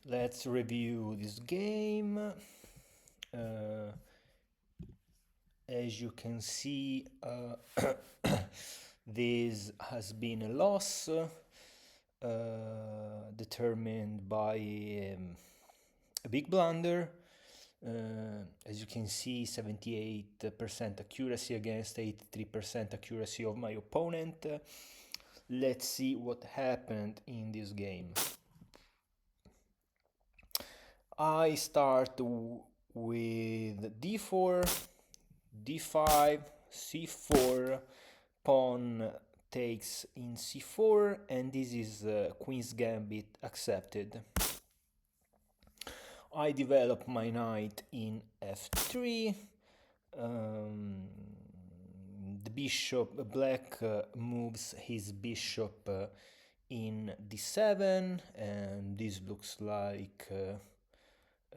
Let's review this game. As you can see, this has been a loss determined by a big blunder. As you can see, 78% accuracy against 83% accuracy of my opponent. Let's see what happened in this game. I start with d4, d5, c4, pawn takes in c4, and this is Queen's Gambit accepted. I develop my knight in f3. The bishop, black moves his bishop in d7, and this looks like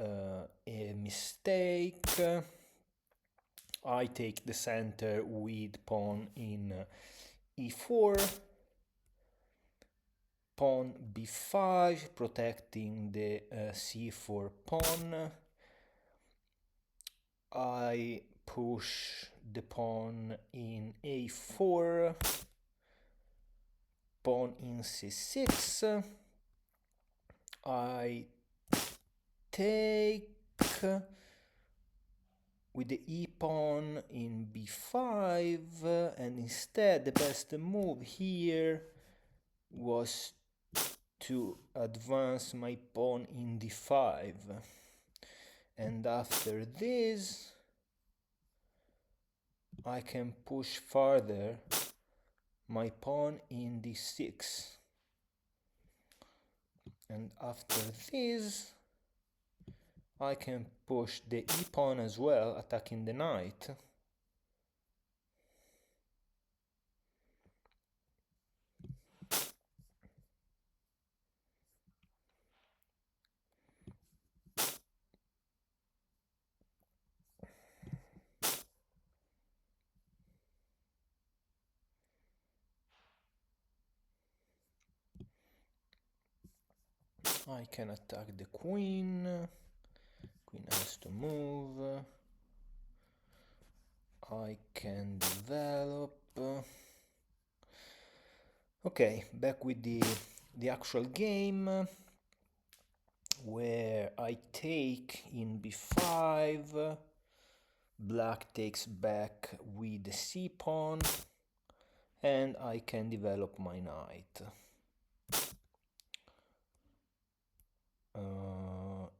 a mistake. I take the center with pawn in e4, pawn b5, protecting the c4 pawn. I push the pawn in a4, pawn in c6. I take with the e-pawn in b5, and instead the best move here was to advance my pawn in d5, and after this I can push further my pawn in d6, and after this I can push the e-pawn as well, attacking the knight. I can attack the queen. Queen has to move. I can develop. Okay, back with the actual game, where I take in b5, black takes back with the c-pawn, and I can develop my knight.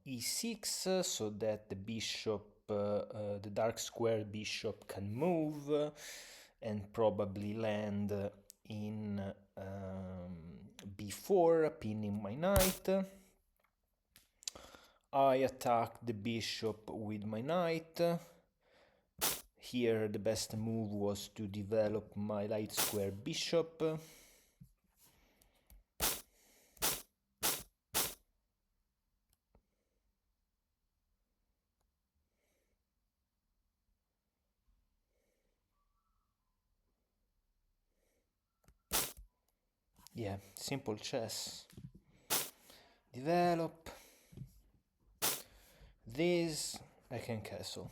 E6, so that the bishop, the dark square bishop, can move and probably land in b4, pinning my knight. I attack the bishop with my knight. Here the best move was to develop my light square bishop. Yeah, simple chess. Develop. This I can castle.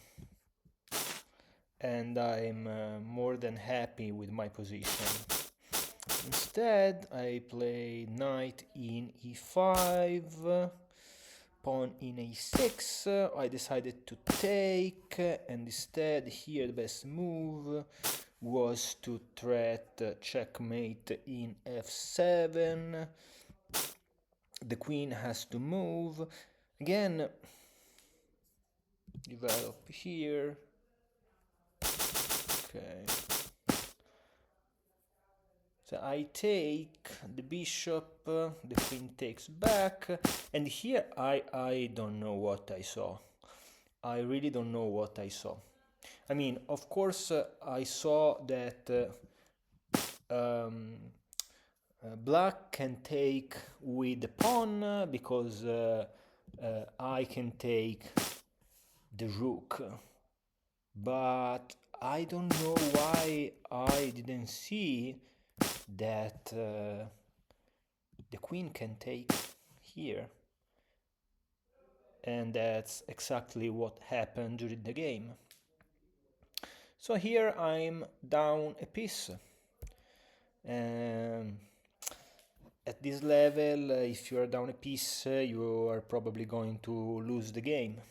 And I'm more than happy with my position. Instead, I play knight in e5, pawn in a6. I decided to take, and instead here the best move was to threat checkmate in f7. The queen has to move. Again, develop here. Okay. So I take the bishop, the queen takes back, and here I don't know what I saw. I really don't know what I saw. I mean, of course, I saw that black can take with the pawn because I can take the rook, but I don't know why I didn't see that the queen can take here. and that's exactly what happened during the game. So here I'm down a piece. Um, at this level, if you are down a piece, you are probably going to lose the game.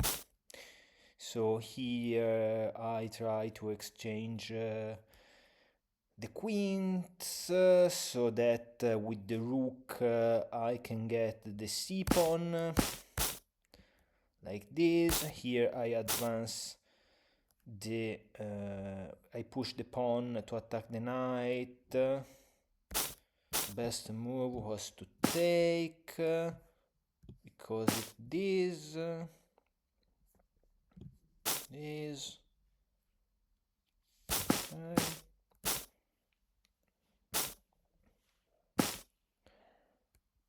So here I try to exchange the queens so that with the rook I can get the c pawn like this. Here I advance the I push the pawn to attack the knight. Best move was to take because if this is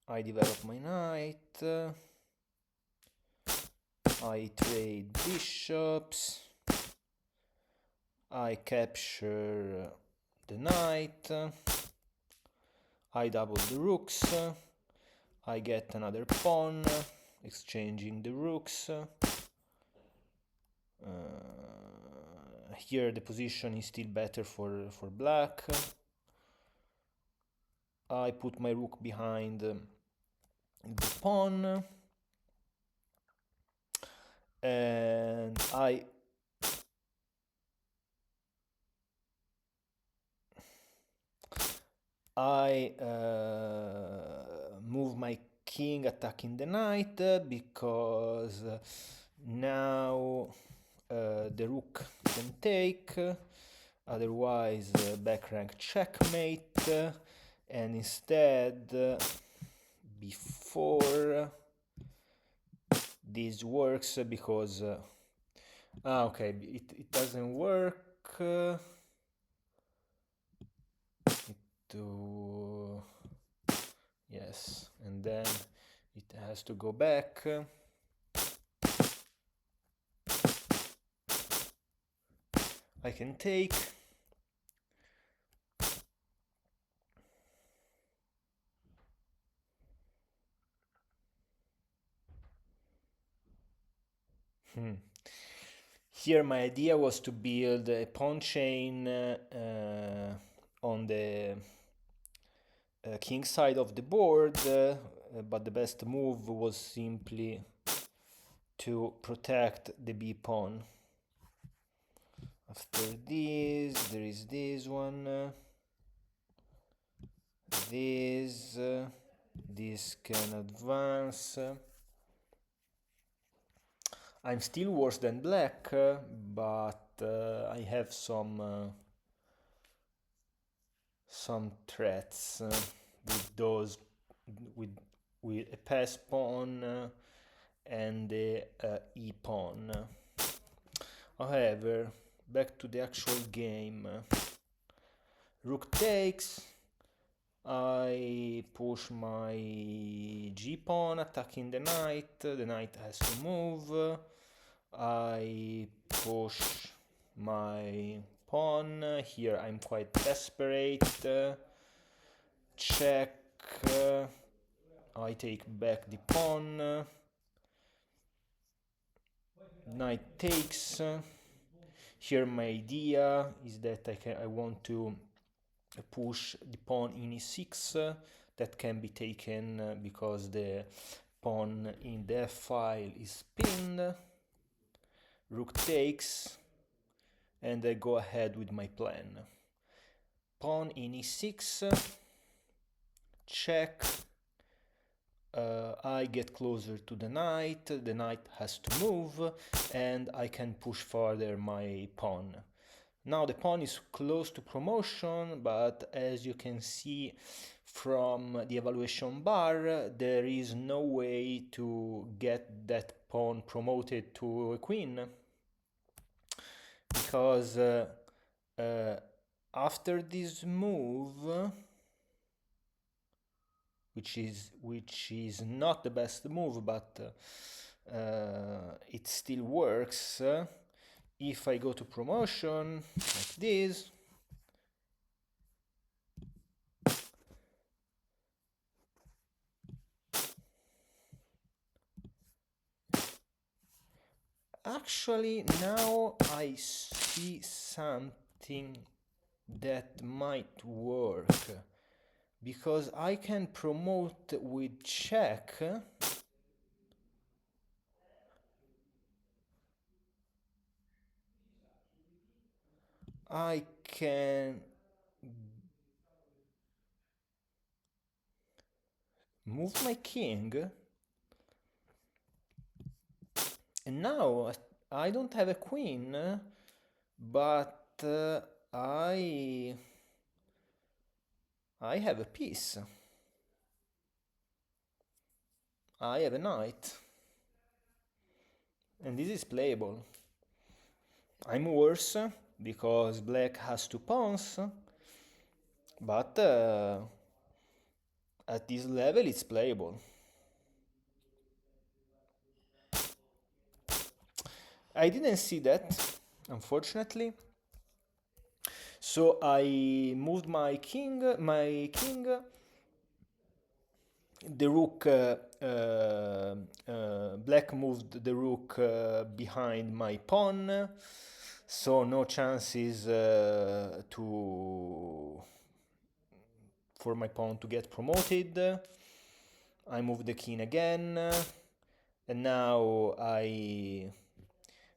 I develop my knight. I trade bishops. I capture the knight. I double the rooks. I get another pawn, exchanging the rooks. Here the position is still better for black. I put my rook behind the pawn. And I move my king attacking the knight because now the rook can take, otherwise back rank checkmate, and instead before this works because okay, it doesn't work. Yes, and then it has to go back. I can take. Here my idea was to build a pawn chain on the king side of the board, but the best move was simply to protect the b pawn. After this, there is this one, this can advance. I'm still worse than black, but I have some threats with those with a pass pawn and the e pawn. However, back to the actual game. Rook takes. I push my g pawn attacking the knight. The knight has to move. I push my pawn. Here I'm quite desperate. Check. I take back the pawn. Knight takes. Here my idea is that I want to push the pawn in e6. That can be taken because the pawn in the f file is pinned. Rook takes, and I go ahead with my plan. Pawn in e6, check. I get closer to the knight has to move, and I can push further my pawn. Now the pawn is close to promotion, but as you can see from the evaluation bar, there is no way to get that pawn promoted to a queen. Because after this move, which is not the best move, but it still works. If I go to promotion like this, Actually, now I see something that might work, because I can promote with check. I can move my king, and now I don't have a queen, but I have a piece. I have a knight, and this is playable. I'm worse because black has two pawns, but at this level it's playable. I didn't see that, unfortunately. So I moved my king, the rook, black moved the rook behind my pawn, so no chances for my pawn to get promoted. I move the king again, and now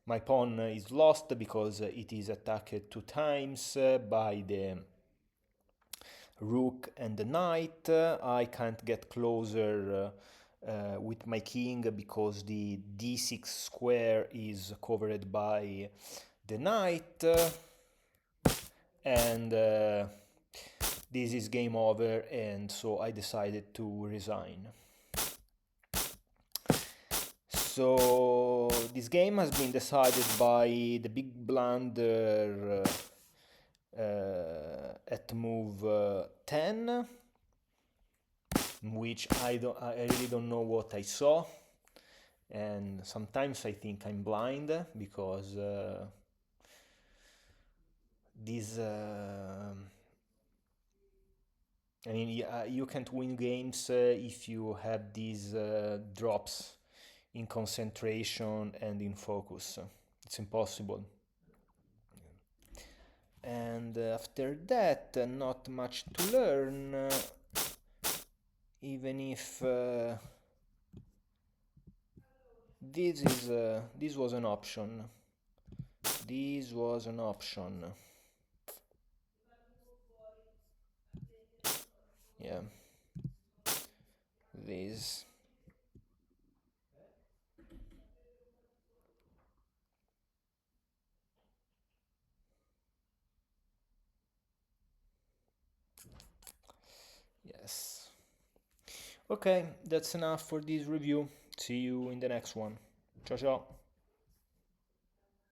my pawn is lost because it is attacked two times by the rook and the knight. I can't get closer with my king because the d6 square is covered by the knight, and this is game over, and so I decided to resign. So this game has been decided by the big blunder at move 10, which I really don't know what I saw, and sometimes I think I'm blind because this I mean, you can't win games if you have these drops in concentration and in focus. It's impossible. And after that, not much to learn, even if this was an option. This was an option. Yeah. This. Yes. Okay, that's enough for this review. See you in the next one. Ciao ciao.